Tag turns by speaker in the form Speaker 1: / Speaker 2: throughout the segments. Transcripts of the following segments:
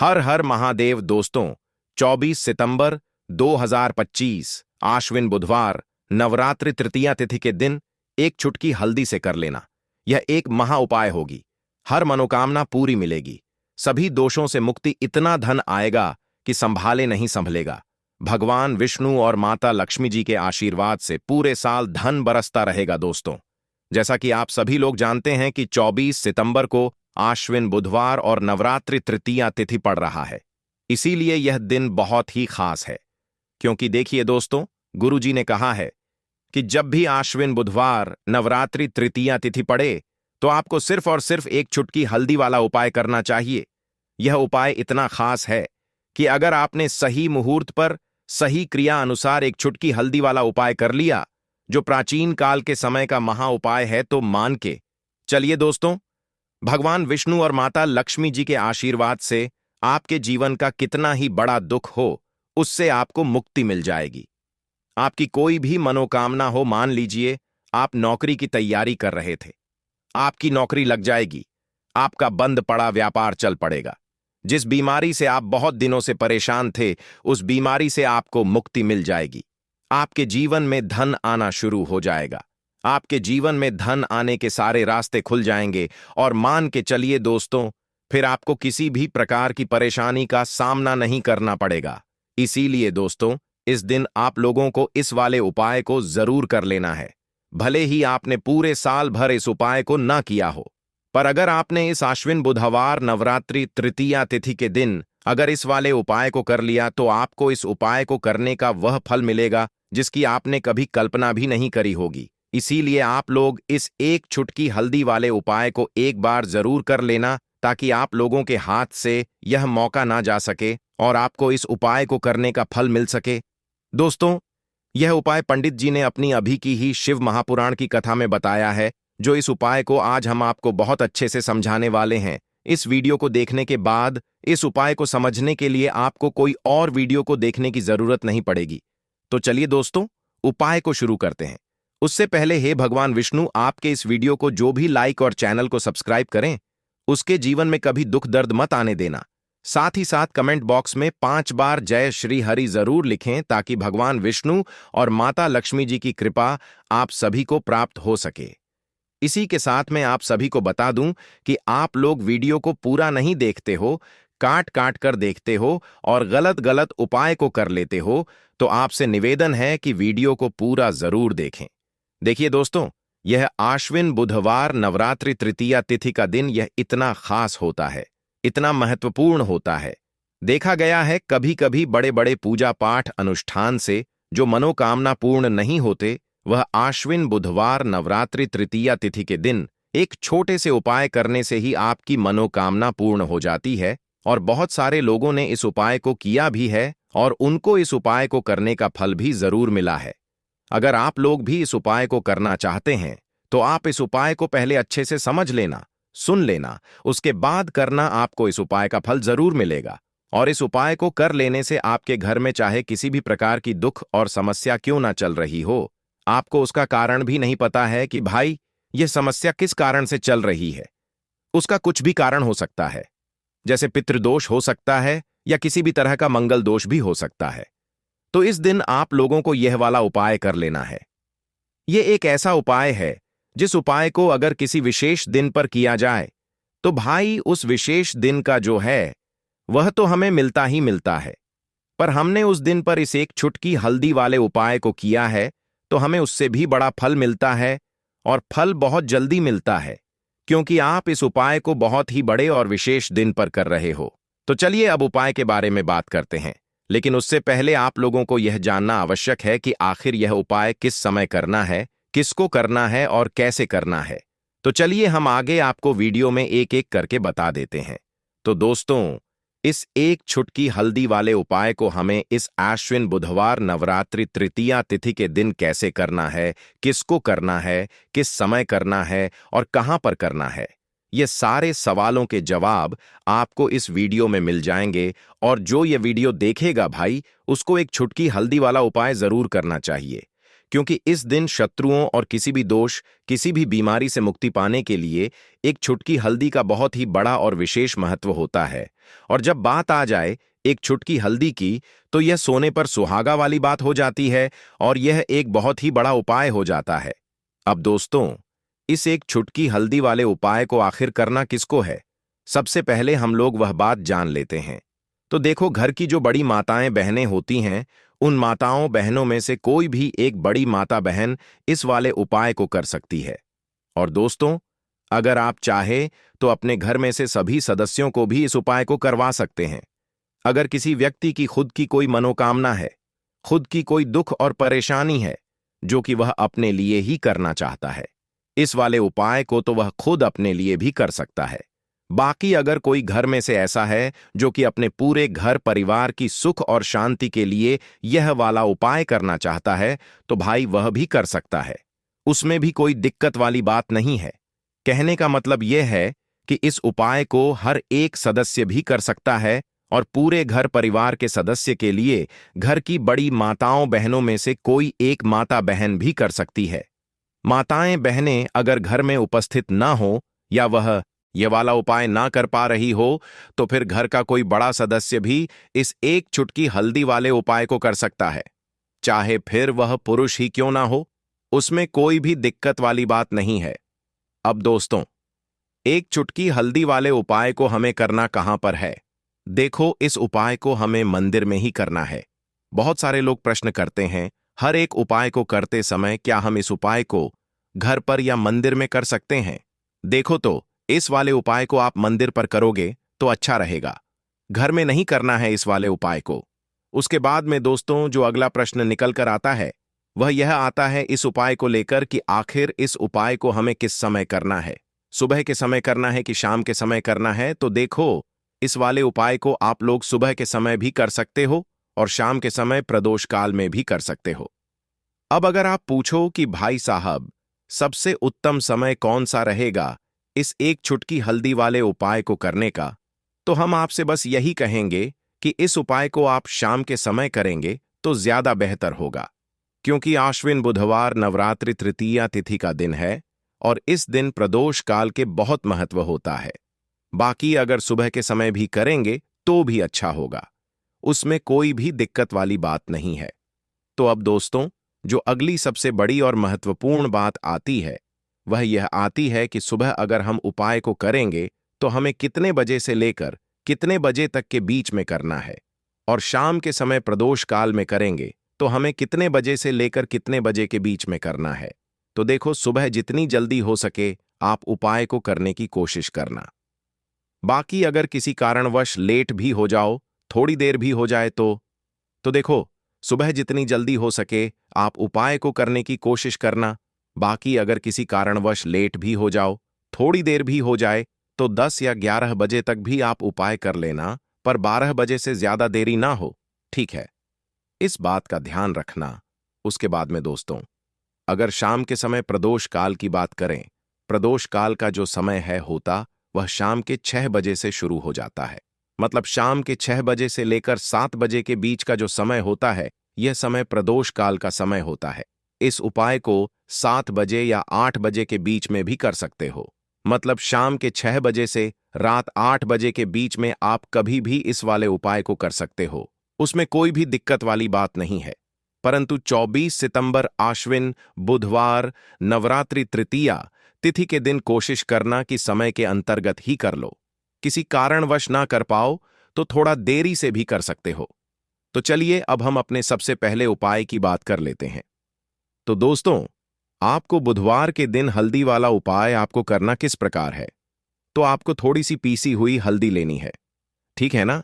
Speaker 1: हर हर महादेव दोस्तों। 24 सितंबर 2025 आश्विन बुधवार नवरात्रि तृतीया तिथि के दिन एक चुटकी हल्दी से कर लेना। यह एक महा उपाय होगी। हर मनोकामना पूरी मिलेगी। सभी दोषों से मुक्ति, इतना धन आएगा कि संभाले नहीं संभलेगा। भगवान विष्णु और माता लक्ष्मी जी के आशीर्वाद से पूरे साल धन बरसता रहेगा दोस्तों। जैसा कि आप सभी लोग जानते हैं कि 24 सितंबर को आश्विन बुधवार और नवरात्रि तृतीया तिथि पड़ रहा है। इसीलिए यह दिन बहुत ही खास है। क्योंकि देखिए दोस्तों, गुरुजी ने कहा है कि जब भी आश्विन बुधवार नवरात्रि तृतीया तिथि पड़े तो आपको सिर्फ और सिर्फ एक चुटकी हल्दी वाला उपाय करना चाहिए। यह उपाय इतना खास है कि अगर आपने सही मुहूर्त पर सही क्रिया अनुसार एक चुटकी हल्दी वाला उपाय कर लिया, जो प्राचीन काल के समय का महा उपाय है, तो मान के चलिए दोस्तों, भगवान विष्णु और माता लक्ष्मी जी के आशीर्वाद से आपके जीवन का कितना ही बड़ा दुख हो, उससे आपको मुक्ति मिल जाएगी। आपकी कोई भी मनोकामना हो, मान लीजिए आप नौकरी की तैयारी कर रहे थे, आपकी नौकरी लग जाएगी। आपका बंद पड़ा व्यापार चल पड़ेगा। जिस बीमारी से आप बहुत दिनों से परेशान थे, उस बीमारी से आपको मुक्ति मिल जाएगी। आपके जीवन में धन आना शुरू हो जाएगा। आपके जीवन में धन आने के सारे रास्ते खुल जाएंगे और मान के चलिए दोस्तों, फिर आपको किसी भी प्रकार की परेशानी का सामना नहीं करना पड़ेगा। इसीलिए दोस्तों, इस दिन आप लोगों को इस वाले उपाय को जरूर कर लेना है। भले ही आपने पूरे साल भर इस उपाय को ना किया हो, पर अगर आपने इस आश्विन बुधवार नवरात्रि तृतीया तिथि के दिन अगर इस वाले उपाय को कर लिया, तो आपको इस उपाय को करने का वह फल मिलेगा जिसकी आपने कभी कल्पना भी नहीं करी होगी। इसीलिए आप लोग इस एक चुटकी हल्दी वाले उपाय को एक बार जरूर कर लेना, ताकि आप लोगों के हाथ से यह मौका ना जा सके और आपको इस उपाय को करने का फल मिल सके। दोस्तों, यह उपाय पंडित जी ने अपनी अभी की ही शिव महापुराण की कथा में बताया है, जो इस उपाय को आज हम आपको बहुत अच्छे से समझाने वाले हैं। इस वीडियो को देखने के बाद इस उपाय को समझने के लिए आपको कोई और वीडियो को देखने की जरूरत नहीं पड़ेगी। तो चलिए दोस्तों, उपाय को शुरू करते हैं। उससे पहले हे भगवान विष्णु, आपके इस वीडियो को जो भी लाइक और चैनल को सब्सक्राइब करें, उसके जीवन में कभी दुख दर्द मत आने देना। साथ ही साथ कमेंट बॉक्स में 5 बार जय श्री हरि जरूर लिखें, ताकि भगवान विष्णु और माता लक्ष्मी जी की कृपा आप सभी को प्राप्त हो सके। इसी के साथ मैं आप सभी को बता दूं कि आप लोग वीडियो को पूरा नहीं देखते हो, काट काट कर देखते हो और गलत गलत उपाय को कर लेते हो, तो आपसे निवेदन है कि वीडियो को पूरा जरूर देखें। देखिए दोस्तों, यह आश्विन बुधवार नवरात्रि तृतीया तिथि का दिन यह इतना खास होता है, इतना महत्वपूर्ण होता है। देखा गया है कभी कभी बड़े बड़े पूजा पाठ अनुष्ठान से जो मनोकामना पूर्ण नहीं होते, वह आश्विन बुधवार नवरात्रि तृतीया तिथि के दिन एक छोटे से उपाय करने से ही आपकी मनोकामना पूर्ण हो जाती है। और बहुत सारे लोगों ने इस उपाय को किया भी है और उनको इस उपाय को करने का फल भी जरूर मिला है। अगर आप लोग भी इस उपाय को करना चाहते हैं, तो आप इस उपाय को पहले अच्छे से समझ लेना, सुन लेना, उसके बाद करना। आपको इस उपाय का फल जरूर मिलेगा। और इस उपाय को कर लेने से आपके घर में चाहे किसी भी प्रकार की दुख और समस्या क्यों ना चल रही हो, आपको उसका कारण भी नहीं पता है कि भाई यह समस्या किस कारण से चल रही है। उसका कुछ भी कारण हो सकता है, जैसे पितृदोष हो सकता है या किसी भी तरह का मंगल दोष भी हो सकता है। तो इस दिन आप लोगों को यह वाला उपाय कर लेना है। यह एक ऐसा उपाय है जिस उपाय को अगर किसी विशेष दिन पर किया जाए, तो भाई उस विशेष दिन का जो है वह तो हमें मिलता ही मिलता है। पर हमने उस दिन पर इस एक चुटकी हल्दी वाले उपाय को किया है, तो हमें उससे भी बड़ा फल मिलता है, और फल बहुत जल्दी मिलता है, क्योंकि आप इस उपाय को बहुत ही बड़े और विशेष दिन पर कर रहे हो। तो चलिए अब उपाय के बारे में बात करते हैं। लेकिन उससे पहले आप लोगों को यह जानना आवश्यक है कि आखिर यह उपाय किस समय करना है, किसको करना है और कैसे करना है। तो चलिए हम आगे आपको वीडियो में एक एक करके बता देते हैं। तो दोस्तों, इस एक चुटकी हल्दी वाले उपाय को हमें इस आश्विन बुधवार नवरात्रि तृतीया तिथि के दिन कैसे करना है, किसको करना है, किस समय करना है और कहां पर करना है, ये सारे सवालों के जवाब आपको इस वीडियो में मिल जाएंगे। और जो ये वीडियो देखेगा भाई, उसको एक चुटकी हल्दी वाला उपाय जरूर करना चाहिए, क्योंकि इस दिन शत्रुओं और किसी भी दोष, किसी भी बीमारी से मुक्ति पाने के लिए एक चुटकी हल्दी का बहुत ही बड़ा और विशेष महत्व होता है। और जब बात आ जाए एक चुटकी हल्दी की, तो यह सोने पर सुहागा वाली बात हो जाती है और यह एक बहुत ही बड़ा उपाय हो जाता है। अब दोस्तों, इस एक चुटकी हल्दी वाले उपाय को आखिर करना किसको है? सबसे पहले हम लोग वह बात जान लेते हैं। तो देखो, घर की जो बड़ी माताएं बहनें होती हैं, उन माताओं बहनों में से कोई भी एक बड़ी माता बहन इस वाले उपाय को कर सकती है। और दोस्तों, अगर आप चाहे तो अपने घर में से सभी सदस्यों को भी इस उपाय को करवा सकते हैं। अगर किसी व्यक्ति की खुद की कोई मनोकामना है, खुद की कोई दुख और परेशानी है, जो कि वह अपने लिए ही करना चाहता है, इस वाले उपाय को तो वह खुद अपने लिए भी कर सकता है। बाकी अगर कोई घर में से ऐसा है जो कि अपने पूरे घर परिवार की सुख और शांति के लिए यह वाला उपाय करना चाहता है, तो भाई वह भी कर सकता है। उसमें भी कोई दिक्कत वाली बात नहीं है। कहने का मतलब यह है कि इस उपाय को हर एक सदस्य भी कर सकता है और पूरे घर परिवार के सदस्य के लिए घर की बड़ी माताओं बहनों में से कोई एक माता बहन भी कर सकती है। माताएं बहनें अगर घर में उपस्थित ना हो या वह ये वाला उपाय ना कर पा रही हो, तो फिर घर का कोई बड़ा सदस्य भी इस एक चुटकी हल्दी वाले उपाय को कर सकता है। चाहे फिर वह पुरुष ही क्यों ना हो, उसमें कोई भी दिक्कत वाली बात नहीं है। अब दोस्तों, एक चुटकी हल्दी वाले उपाय को हमें करना कहां पर है? देखो, इस उपाय को हमें मंदिर में ही करना है। बहुत सारे लोग प्रश्न करते हैं, हर एक उपाय को करते समय क्या हम इस उपाय को घर पर या मंदिर में कर सकते हैं? देखो, तो इस वाले उपाय को आप मंदिर पर करोगे तो अच्छा रहेगा। घर में नहीं करना है इस वाले उपाय को। उसके बाद में दोस्तों, जो अगला प्रश्न निकल कर आता है, वह यह आता है इस उपाय को लेकर कि आखिर इस उपाय को हमें किस समय करना है? सुबह के समय करना है कि शाम के समय करना है? तो देखो, इस वाले उपाय को आप लोग सुबह के समय भी कर सकते हो और शाम के समय प्रदोष काल में भी कर सकते हो। अब अगर आप पूछो कि भाई साहब, सबसे उत्तम समय कौन सा रहेगा इस एक चुटकी हल्दी वाले उपाय को करने का, तो हम आपसे बस यही कहेंगे कि इस उपाय को आप शाम के समय करेंगे तो ज्यादा बेहतर होगा, क्योंकि आश्विन बुधवार नवरात्रि तृतीया तिथि का दिन है और इस दिन प्रदोष काल के बहुत महत्व होता है। बाकी अगर सुबह के समय भी करेंगे तो भी अच्छा होगा, उसमें कोई भी दिक्कत वाली बात नहीं है। तो अब दोस्तों, जो अगली सबसे बड़ी और महत्वपूर्ण बात आती है, वह यह आती है कि सुबह अगर हम उपाय को करेंगे तो हमें कितने बजे से लेकर कितने बजे तक के बीच में करना है, और शाम के समय प्रदोष काल में करेंगे तो हमें कितने बजे से लेकर कितने बजे के बीच में करना है। तो देखो, सुबह जितनी जल्दी हो सके आप उपाय को करने की कोशिश करना। बाकी अगर किसी कारणवश लेट भी हो जाओ, थोड़ी देर भी हो जाए तो देखो, सुबह जितनी जल्दी हो सके आप उपाय को करने की कोशिश करना। बाकी अगर किसी कारणवश लेट भी हो जाओ, थोड़ी देर भी हो जाए, तो 10 या 11 बजे तक भी आप उपाय कर लेना, पर 12 बजे से ज्यादा देरी ना हो, ठीक है? इस बात का ध्यान रखना। उसके बाद में दोस्तों, अगर शाम के समय प्रदोष काल की बात करें, प्रदोष काल का जो समय है होता वह शाम के 6 बजे से शुरू हो जाता है। मतलब शाम के 6 बजे से लेकर 7 बजे के बीच का जो समय होता है, यह समय प्रदोष काल का समय होता है। इस उपाय को 7 बजे या 8 बजे के बीच में भी कर सकते हो। मतलब शाम के 6 बजे से रात 8 बजे के बीच में आप कभी भी इस वाले उपाय को कर सकते हो, उसमें कोई भी दिक्कत वाली बात नहीं है। परंतु 24 सितंबर आश्विन बुधवार नवरात्रि तृतीया तिथि के दिन कोशिश करना कि समय के अंतर्गत ही कर लो। किसी कारणवश ना कर पाओ तो थोड़ा देरी से भी कर सकते हो। तो चलिए अब हम अपने सबसे पहले उपाय की बात कर लेते हैं। तो दोस्तों, आपको बुधवार के दिन हल्दी वाला उपाय आपको करना किस प्रकार है? तो आपको थोड़ी सी पीसी हुई हल्दी लेनी है, ठीक है ना?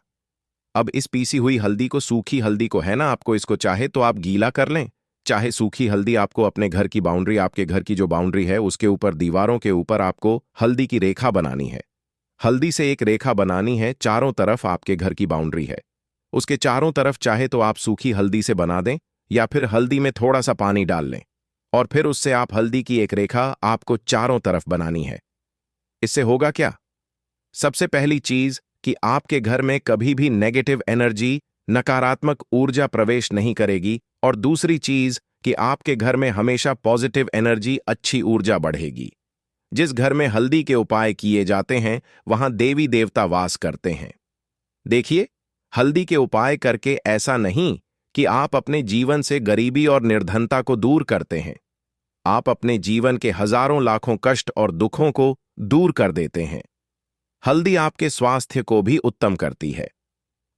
Speaker 1: अब इस पीसी हुई हल्दी को, सूखी हल्दी को है ना, आपको इसको चाहे तो आप गीला कर लें, चाहे सूखी हल्दी आपको अपने घर की बाउंड्री, आपके घर की जो बाउंड्री है उसके ऊपर दीवारों के ऊपर आपको हल्दी की रेखा बनानी है। हल्दी से एक रेखा बनानी है, चारों तरफ आपके घर की बाउंड्री है, उसके चारों तरफ चाहे तो आप सूखी हल्दी से बना दें या फिर हल्दी में थोड़ा सा पानी डाल लें और फिर उससे आप हल्दी की एक रेखा आपको चारों तरफ बनानी है। इससे होगा क्या? सबसे पहली चीज कि आपके घर में कभी भी नेगेटिव एनर्जी, नकारात्मक ऊर्जा प्रवेश नहीं करेगी, और दूसरी चीज कि आपके घर में हमेशा पॉजिटिव एनर्जी, अच्छी ऊर्जा बढ़ेगी। जिस घर में हल्दी के उपाय किए जाते हैं वहां देवी देवता वास करते हैं। देखिए, हल्दी के उपाय करके ऐसा नहीं कि आप अपने जीवन से गरीबी और निर्धनता को दूर करते हैं। आप अपने जीवन के हजारों लाखों कष्ट और दुखों को दूर कर देते हैं। हल्दी आपके स्वास्थ्य को भी उत्तम करती है।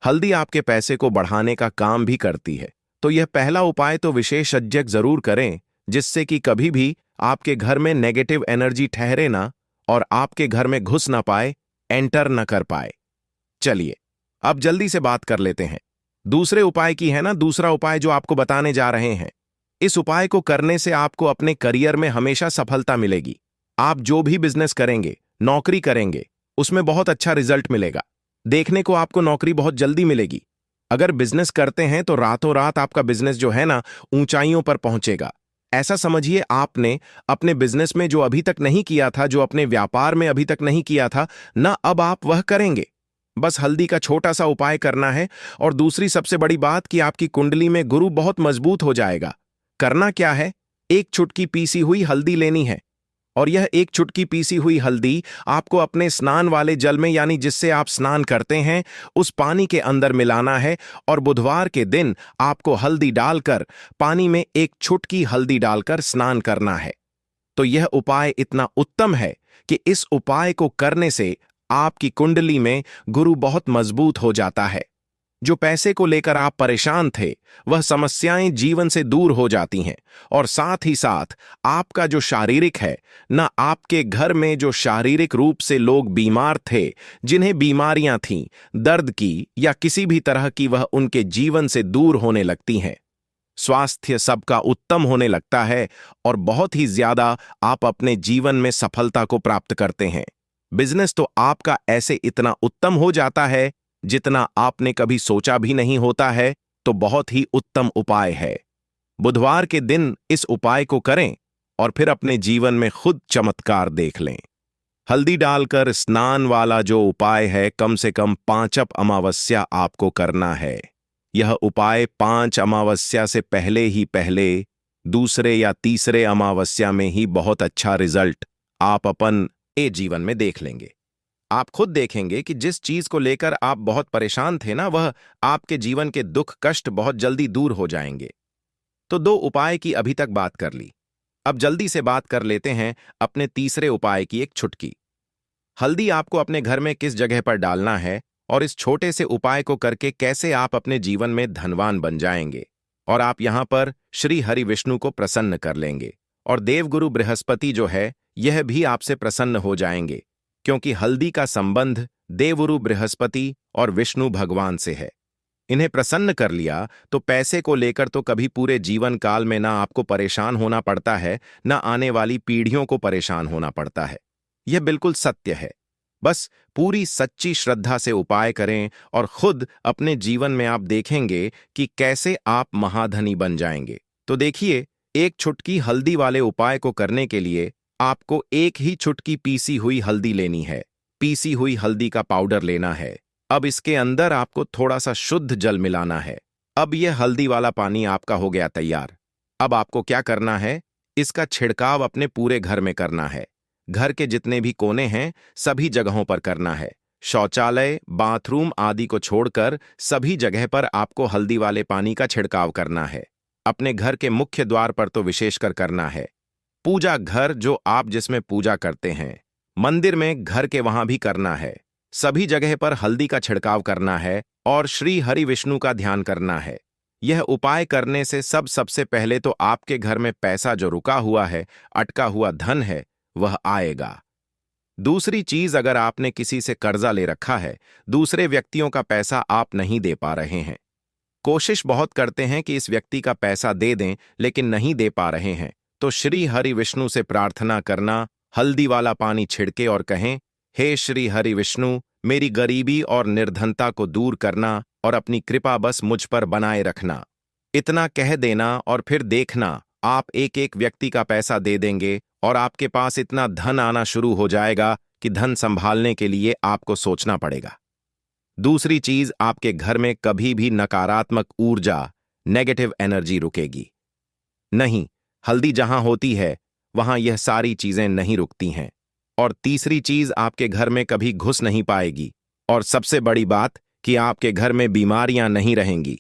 Speaker 1: हल्दी आपके पैसे को बढ़ाने का काम भी करती है। तो यह पहला उपाय तो विशेषज्ञ जरूर करें, जिससे कि कभी भी आपके घर में नेगेटिव एनर्जी ठहरे ना और आपके घर में घुस ना पाए, एंटर न कर पाए। चलिए, अब जल्दी से बात कर लेते हैं दूसरे उपाय की। है ना, दूसरा उपाय जो आपको बताने जा रहे हैं, इस उपाय को करने से आपको अपने करियर में हमेशा सफलता मिलेगी। आप जो भी बिजनेस करेंगे, नौकरी करेंगे, उसमें बहुत अच्छा रिजल्ट मिलेगा। देखने को आपको नौकरी बहुत जल्दी मिलेगी। अगर बिजनेस करते हैं तो रातों रात आपका बिजनेस जो है ना, ऊंचाइयों पर पहुंचेगा। ऐसा समझिए, आपने अपने बिजनेस में जो अभी तक नहीं किया था, जो अपने व्यापार में अभी तक नहीं किया था ना, अब आप वह करेंगे। बस हल्दी का छोटा सा उपाय करना है। और दूसरी सबसे बड़ी बात कि आपकी कुंडली में गुरु बहुत मजबूत हो जाएगा। करना क्या है, एक चुटकी पीसी हुई हल्दी लेनी है। और यह एक चुटकी पीसी हुई हल्दी आपको अपने स्नान वाले जल में, यानी जिससे आप स्नान करते हैं, उस पानी के अंदर मिलाना है। और बुधवार के दिन आपको हल्दी डालकर, पानी में एक चुटकी हल्दी डालकर स्नान करना है। तो यह उपाय इतना उत्तम है कि इस उपाय को करने से आपकी कुंडली में गुरु बहुत मजबूत हो जाता है। जो पैसे को लेकर आप परेशान थे, वह समस्याएं जीवन से दूर हो जाती हैं। और साथ ही साथ आपका जो शारीरिक है ना, आपके घर में जो शारीरिक रूप से लोग बीमार थे, जिन्हें बीमारियां थीं, दर्द की या किसी भी तरह की, वह उनके जीवन से दूर होने लगती हैं। स्वास्थ्य सबका उत्तम होने लगता है और बहुत ही ज्यादा आप अपने जीवन में सफलता को प्राप्त करते हैं। बिजनेस तो आपका ऐसे इतना उत्तम हो जाता है जितना आपने कभी सोचा भी नहीं होता है। तो बहुत ही उत्तम उपाय है। बुधवार के दिन इस उपाय को करें और फिर अपने जीवन में खुद चमत्कार देख लें। हल्दी डालकर स्नान वाला जो उपाय है, कम से कम 5 अमावस्या आपको करना है। यह उपाय 5 अमावस्या से पहले ही पहले, दूसरे या तीसरे अमावस्या में ही बहुत अच्छा रिजल्ट आप अपन जीवन में देख लेंगे। आप खुद देखेंगे कि जिस चीज को लेकर आप बहुत परेशान थे ना, वह आपके जीवन के दुख कष्ट बहुत जल्दी दूर हो जाएंगे। तो 2 उपाय की अभी तक बात कर ली। अब जल्दी से बात कर लेते हैं अपने तीसरे उपाय की, एक चुटकी। हल्दी आपको अपने घर में किस जगह पर डालना है और इस छोटे से उपाय को करके कैसे आप अपने जीवन में धनवान बन जाएंगे। और आप यहां पर श्री हरि विष्णु को प्रसन्न कर लेंगे। और देवगुरु बृहस्पति जो है, यह भी आपसे प्रसन्न हो जाएंगे, क्योंकि हल्दी का संबंध देवगुरु बृहस्पति और विष्णु भगवान से है। इन्हें प्रसन्न कर लिया तो पैसे को लेकर तो कभी पूरे जीवन काल में ना आपको परेशान होना पड़ता है, ना आने वाली पीढ़ियों को परेशान होना पड़ता है। यह बिल्कुल सत्य है। बस पूरी सच्ची श्रद्धा से उपाय करें और खुद अपने जीवन में आप देखेंगे कि कैसे आप महाधनी बन जाएंगे। तो देखिए, एक चुटकी हल्दी वाले उपाय को करने के लिए आपको एक ही चुटकी पीसी हुई हल्दी लेनी है। पीसी हुई हल्दी का पाउडर लेना है। अब इसके अंदर आपको थोड़ा सा शुद्ध जल मिलाना है। अब यह हल्दी वाला पानी आपका हो गया तैयार। अब आपको क्या करना है, इसका छिड़काव अपने पूरे घर में करना है। घर के जितने भी कोने हैं, सभी जगहों पर करना है। शौचालय, बाथरूम आदि को छोड़कर सभी जगह पर आपको हल्दी वाले पानी का छिड़काव करना है। अपने घर के मुख्य द्वार पर तो विशेषकर करना है। पूजा घर जो आप जिसमें पूजा करते हैं, मंदिर में, घर के वहां भी करना है। सभी जगह पर हल्दी का छिड़काव करना है और श्री हरि विष्णु का ध्यान करना है। यह उपाय करने से सबसे पहले तो आपके घर में पैसा जो रुका हुआ है, अटका हुआ धन है, वह आएगा। दूसरी चीज, अगर आपने किसी से कर्जा ले रखा है, दूसरे व्यक्तियों का पैसा आप नहीं दे पा रहे हैं, कोशिश बहुत करते हैं कि इस व्यक्ति का पैसा दे दें, लेकिन नहीं दे पा रहे हैं, तो श्री हरि विष्णु से प्रार्थना करना, हल्दी वाला पानी छिड़के और कहें, हे श्री हरि विष्णु, मेरी गरीबी और निर्धनता को दूर करना और अपनी कृपा बस मुझ पर बनाए रखना। इतना कह देना और फिर देखना, आप एक एक व्यक्ति का पैसा दे देंगे और आपके पास इतना धन आना शुरू हो जाएगा कि धन संभालने के लिए आपको सोचना पड़ेगा। दूसरी चीज, आपके घर में कभी भी नकारात्मक ऊर्जा, नेगेटिव एनर्जी रुकेगी नहीं। हल्दी जहां होती है, वहां यह सारी चीजें नहीं रुकती हैं। और तीसरी चीज, आपके घर में कभी घुस नहीं पाएगी। और सबसे बड़ी बात, कि आपके घर में बीमारियां नहीं रहेंगी।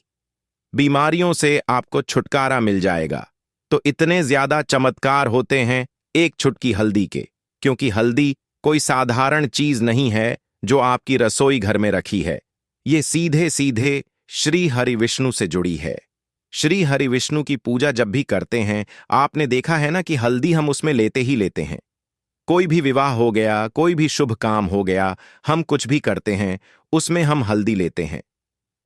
Speaker 1: बीमारियों से आपको छुटकारा मिल जाएगा। तो इतने ज्यादा चमत्कार होते हैं एक चुटकी हल्दी के, क्योंकि हल्दी कोई साधारण चीज नहीं है जो आपकी रसोई घर में रखी है। ये सीधे सीधे श्री हरि विष्णु से जुड़ी है। श्री हरि विष्णु की पूजा जब भी करते हैं, आपने देखा है ना कि हल्दी हम उसमें लेते ही लेते हैं। कोई भी विवाह हो गया, कोई भी शुभ काम हो गया, हम कुछ भी करते हैं उसमें हम हल्दी लेते हैं।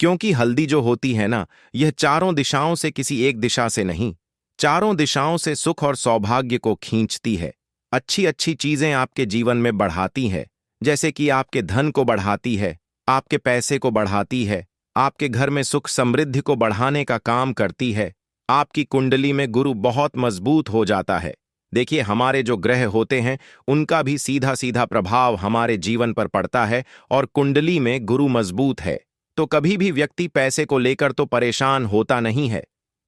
Speaker 1: क्योंकि हल्दी जो होती है ना, यह चारों दिशाओं से, किसी एक दिशा से नहीं, चारों दिशाओं से सुख और सौभाग्य को खींचती है। अच्छी अच्छी चीजें आपके जीवन में बढ़ाती है, जैसे कि आपके धन को बढ़ाती है, आपके पैसे को बढ़ाती है, आपके घर में सुख समृद्धि को बढ़ाने का काम करती है। आपकी कुंडली में गुरु बहुत मजबूत हो जाता है। देखिए, हमारे जो ग्रह होते हैं उनका भी सीधा सीधा प्रभाव हमारे जीवन पर पड़ता है, और कुंडली में गुरु मजबूत है तो कभी भी व्यक्ति पैसे को लेकर तो परेशान होता नहीं है।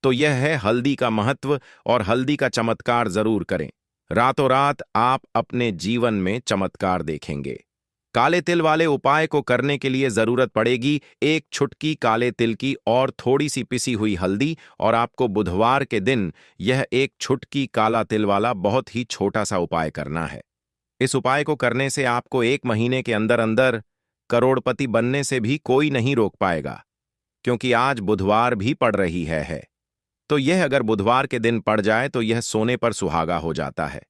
Speaker 1: तो यह है हल्दी का महत्व, और हल्दी का चमत्कार जरूर करें। रातों रात आप अपने जीवन में चमत्कार देखेंगे। काले तिल वाले उपाय को करने के लिए जरूरत पड़ेगी एक चुटकी काले तिल की और थोड़ी सी पिसी हुई हल्दी, और आपको बुधवार के दिन यह एक चुटकी काला तिल वाला बहुत ही छोटा सा उपाय करना है। इस उपाय को करने से आपको 1 महीने के अंदर अंदर करोड़पति बनने से भी कोई नहीं रोक पाएगा, क्योंकि आज बुधवार भी पड़ रही है। तो यह अगर बुधवार के दिन पड़ जाए तो यह सोने पर सुहागा हो जाता है।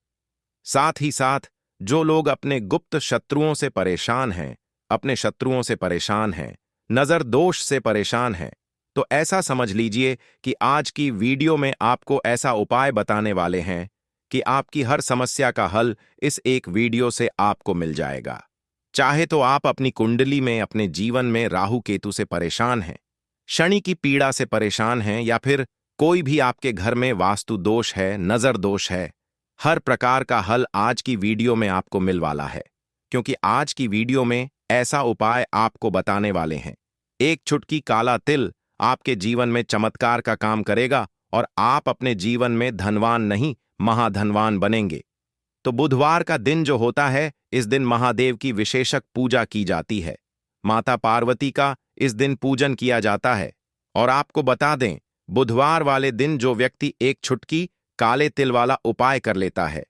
Speaker 1: साथ ही साथ जो लोग अपने गुप्त शत्रुओं से परेशान हैं, अपने शत्रुओं से परेशान हैं, नजर दोष से परेशान हैं, तो ऐसा समझ लीजिए कि आज की वीडियो में आपको ऐसा उपाय बताने वाले हैं कि आपकी हर समस्या का हल इस एक वीडियो से आपको मिल जाएगा। चाहे तो आप अपनी कुंडली में, अपने जीवन में राहु केतु से परेशान हैं, शनि की पीड़ा से परेशान हैं, या फिर कोई भी आपके घर में वास्तु दोष है, नजर दोष है, हर प्रकार का हल आज की वीडियो में आपको मिल वाला है। क्योंकि आज की वीडियो में ऐसा उपाय आपको बताने वाले हैं। एक चुटकी काला तिल आपके जीवन में चमत्कार का काम करेगा, और आप अपने जीवन में धनवान नहीं, महाधनवान बनेंगे। तो बुधवार का दिन जो होता है, इस दिन महादेव की विशेषक पूजा की जाती है। माता पार्वती का इस दिन पूजन किया जाता है। और आपको बता दें, बुधवार वाले दिन जो व्यक्ति एक चुटकी काले तिल वाला उपाय कर लेता है,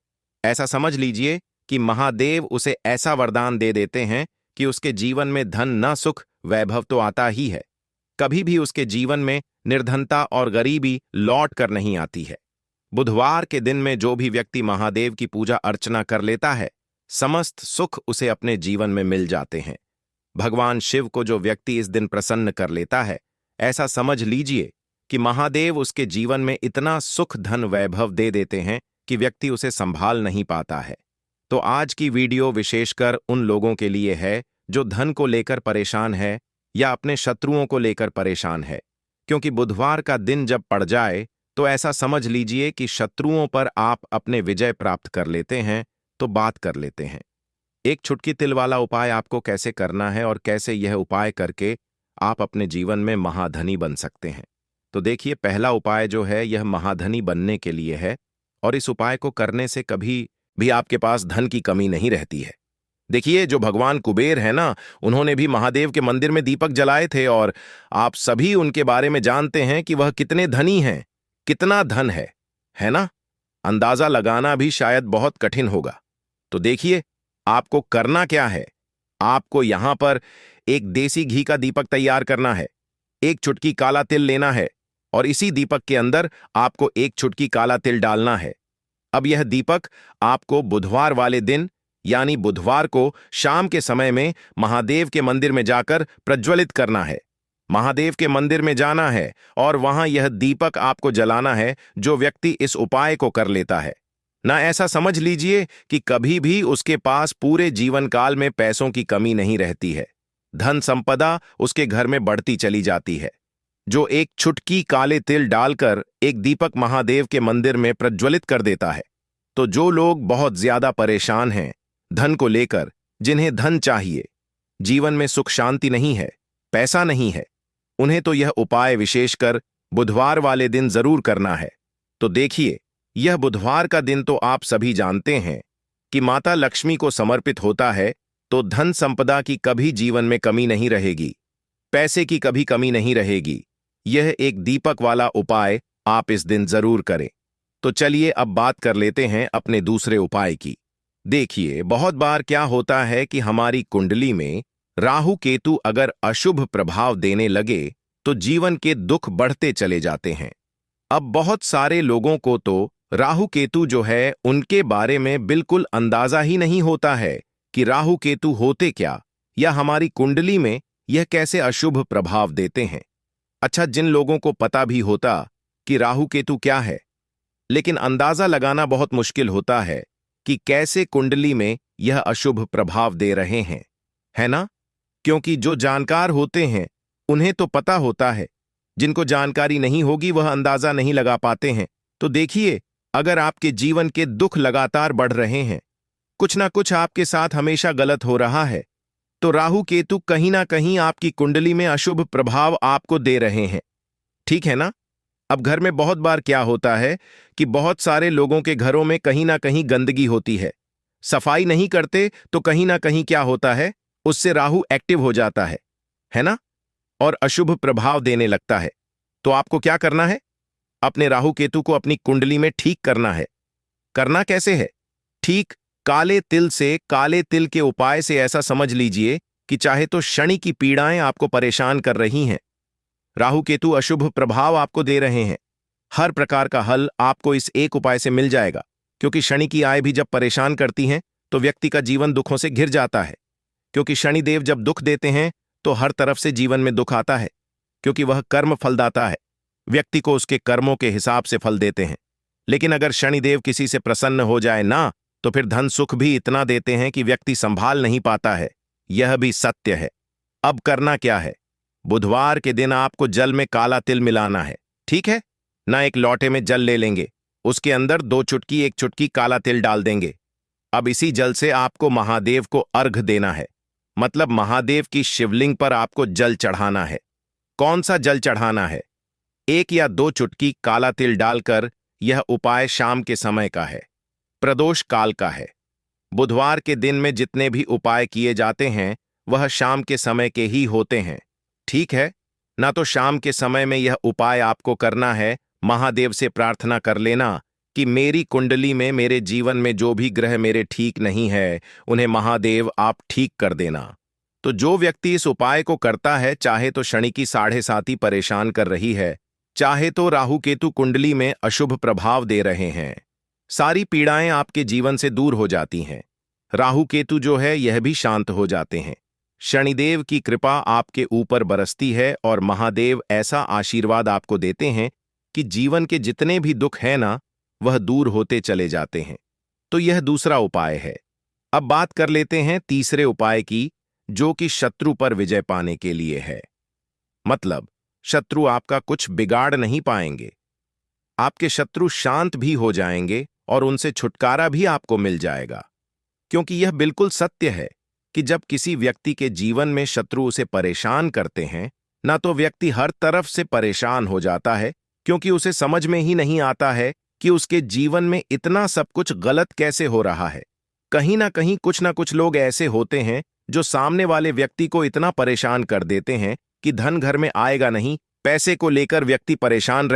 Speaker 1: ऐसा समझ लीजिए कि महादेव उसे ऐसा वरदान दे देते हैं कि उसके जीवन में धन न सुख वैभव तो आता ही है, कभी भी उसके जीवन में निर्धनता और गरीबी लौट कर नहीं आती है। बुधवार के दिन में जो भी व्यक्ति महादेव की पूजा अर्चना कर लेता है, समस्त सुख उसे अपने जीवन में मिल जाते हैं। भगवान शिव को जो व्यक्ति इस दिन प्रसन्न कर लेता है, ऐसा समझ लीजिए कि महादेव उसके जीवन में इतना सुख धन वैभव दे देते हैं कि व्यक्ति उसे संभाल नहीं पाता है। तो आज की वीडियो विशेषकर उन लोगों के लिए है जो धन को लेकर परेशान है या अपने शत्रुओं को लेकर परेशान है। क्योंकि बुधवार का दिन जब पड़ जाए तो ऐसा समझ लीजिए कि शत्रुओं पर आप अपने विजय प्राप्त कर लेते हैं। तो बात कर लेते हैं एक चुटकी तिल वाला उपाय आपको कैसे करना है, और कैसे यह उपाय करके आप अपने जीवन में महाधनी बन सकते हैं। तो देखिए, पहला उपाय जो है यह महाधनी बनने के लिए है, और इस उपाय को करने से कभी भी आपके पास धन की कमी नहीं रहती है। देखिए, जो भगवान कुबेर है ना, उन्होंने भी महादेव के मंदिर में दीपक जलाए थे, और आप सभी उनके बारे में जानते हैं कि वह कितने धनी हैं, कितना धन है ना? अंदाजा लगाना भी शायद बहुत कठिन होगा। तो देखिए, आपको करना क्या है। आपको यहां पर एक देसी घी का दीपक तैयार करना है, एक चुटकी काला तिल लेना है, और इसी दीपक के अंदर आपको एक चुटकी काला तिल डालना है। अब यह दीपक आपको बुधवार वाले दिन, यानी बुधवार को शाम के समय में महादेव के मंदिर में जाकर प्रज्वलित करना है। महादेव के मंदिर में जाना है और वहां यह दीपक आपको जलाना है जो व्यक्ति इस उपाय को कर लेता है ना। ऐसा समझ लीजिए कि कभी भी उसके पास पूरे जीवन काल में पैसों की कमी नहीं रहती है, धन संपदा उसके घर में बढ़ती चली जाती है। जो एक चुटकी काले तिल डालकर एक दीपक महादेव के मंदिर में प्रज्वलित कर देता है। तो जो लोग बहुत ज्यादा परेशान हैं धन को लेकर, जिन्हें धन चाहिए, जीवन में सुख शांति नहीं है, पैसा नहीं है, उन्हें तो यह उपाय विशेषकर बुधवार वाले दिन जरूर करना है। तो देखिए, यह बुधवार का दिन तो आप सभी जानते हैं कि माता लक्ष्मी को समर्पित होता है, तो धन संपदा की कभी जीवन में कमी नहीं रहेगी। पैसे की कभी कमी नहीं रहेगी। यह एक दीपक वाला उपाय आप इस दिन जरूर करें। तो चलिए अब बात कर लेते हैं अपने दूसरे उपाय की। देखिए, बहुत बार क्या होता है कि हमारी कुंडली में राहु केतु अगर अशुभ प्रभाव देने लगे तो जीवन के दुख बढ़ते चले जाते हैं। अब बहुत सारे लोगों को तो राहु केतु जो है उनके बारे में बिल्कुल अंदाजा ही नहीं होता है कि राहु केतु होते क्या, या हमारी कुंडली में यह कैसे अशुभ प्रभाव देते हैं। अच्छा, जिन लोगों को पता भी होता कि राहु केतु क्या है, लेकिन अंदाजा लगाना बहुत मुश्किल होता है कि कैसे कुंडली में यह अशुभ प्रभाव दे रहे हैं, है ना? क्योंकि जो जानकार होते हैं उन्हें तो पता होता है, जिनको जानकारी नहीं होगी वह अंदाजा नहीं लगा पाते हैं। तो देखिए, अगर आपके जीवन के दुख लगातार बढ़ रहे हैं, कुछ ना कुछ आपके साथ हमेशा गलत हो रहा है, तो राहु केतु कहीं ना कहीं आपकी कुंडली में अशुभ प्रभाव आपको दे रहे हैं। ठीक है ना? अब घर में बहुत बार क्या होता है कि बहुत सारे लोगों के घरों में कहीं ना कहीं गंदगी होती है, सफाई नहीं करते तो कहीं ना कहीं क्या होता है, उससे राहु एक्टिव हो जाता है ना? और अशुभ प्रभाव देने लगता है। तो आपको क्या करना है? अपने राहु केतु को अपनी कुंडली में ठीक करना है। करना कैसे है? ठीक काले तिल से, काले तिल के उपाय से ऐसा समझ लीजिए कि चाहे तो शनि की पीड़ाएं आपको परेशान कर रही हैं, राहु केतु अशुभ प्रभाव आपको दे रहे हैं, हर प्रकार का हल आपको इस एक उपाय से मिल जाएगा। क्योंकि शनि की आय भी जब परेशान करती हैं तो व्यक्ति का जीवन दुखों से घिर जाता है। क्योंकि शनिदेव जब दुख देते हैं तो हर तरफ से जीवन में दुख आता है, क्योंकि वह कर्म फलदाता है, व्यक्ति को उसके कर्मों के हिसाब से फल देते हैं। लेकिन अगर शनिदेव किसी से प्रसन्न हो जाए ना, तो फिर धन सुख भी इतना देते हैं कि व्यक्ति संभाल नहीं पाता है। यह भी सत्य है। अब करना क्या है? बुधवार के दिन आपको जल में काला तिल मिलाना है, ठीक है ना? एक लोटे में जल ले लेंगे, उसके अंदर 2 चुटकी 1 चुटकी काला तिल डाल देंगे। अब इसी जल से आपको महादेव को अर्घ देना है, मतलब महादेव की शिवलिंग पर आपको जल चढ़ाना है। कौन सा जल चढ़ाना है? 1 या 2 चुटकी काला तिल डालकर। यह उपाय शाम के समय का है, प्रदोष काल का है। बुधवार के दिन में जितने भी उपाय किए जाते हैं वह शाम के समय के ही होते हैं, ठीक है ना? तो शाम के समय में यह उपाय आपको करना है। महादेव से प्रार्थना कर लेना कि मेरी कुंडली में, मेरे जीवन में जो भी ग्रह मेरे ठीक नहीं है उन्हें महादेव आप ठीक कर देना। तो जो व्यक्ति इस उपाय को करता है, चाहे तो शनि की 7.5 परेशान कर रही है, चाहे तो राहु केतु कुंडली में अशुभ प्रभाव दे रहे हैं, सारी पीड़ाएं आपके जीवन से दूर हो जाती हैं। राहु केतु जो है यह भी शांत हो जाते हैं। शनिदेव की कृपा आपके ऊपर बरसती है और महादेव ऐसा आशीर्वाद आपको देते हैं कि जीवन के जितने भी दुख हैं ना, वह दूर होते चले जाते हैं। तो यह दूसरा उपाय है। अब बात कर लेते हैं तीसरे उपाय की, जो कि शत्रु पर विजय पाने के लिए है। मतलब शत्रु आपका कुछ बिगाड़ नहीं पाएंगे, आपके शत्रु शांत भी हो जाएंगे और उनसे छुटकारा भी आपको मिल जाएगा। क्योंकि यह बिल्कुल सत्य है कि जब किसी व्यक्ति के जीवन में शत्रु उसे परेशान करते हैं ना, तो व्यक्ति हर तरफ से परेशान हो जाता है, क्योंकि उसे समझ में ही नहीं आता है कि उसके जीवन में इतना सब कुछ गलत कैसे हो रहा है। कहीं ना कहीं कुछ ना कुछ लोग ऐसे होते हैं जो सामने वाले व्यक्ति को इतना परेशान कर देते हैं कि धन घर में आएगा नहीं, पैसे को लेकर व्यक्ति परेशान रह